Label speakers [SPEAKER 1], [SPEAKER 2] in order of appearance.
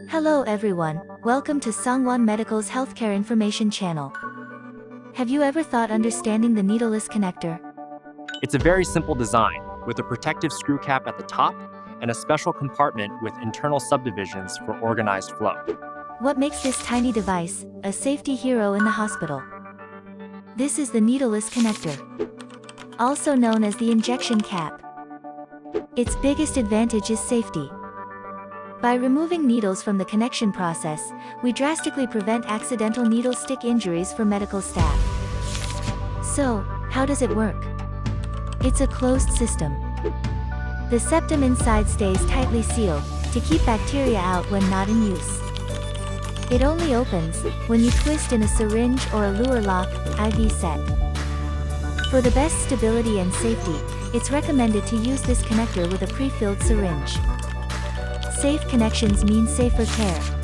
[SPEAKER 1] Hello everyone, welcome to Sungwon Medical's Healthcare Information Channel. Have you ever thought understanding the needleless connector?
[SPEAKER 2] It's a very simple design, with a protective screw cap at the top and a special compartment with internal subdivisions for organized flow.
[SPEAKER 1] What makes this tiny device a safety hero in the hospital? This is the needleless connector, also known as the injection cap. Its biggest advantage is safety. By removing needles from the connection process, we drastically prevent accidental needle stick injuries for medical staff. So, how does it work? It's a closed system. The septum inside stays tightly sealed to keep bacteria out when not in use. It only opens when you twist in a syringe or a Luer lock IV set. For the best stability and safety, it's recommended to use this connector with a pre-filled syringe. Safe connections mean safer care.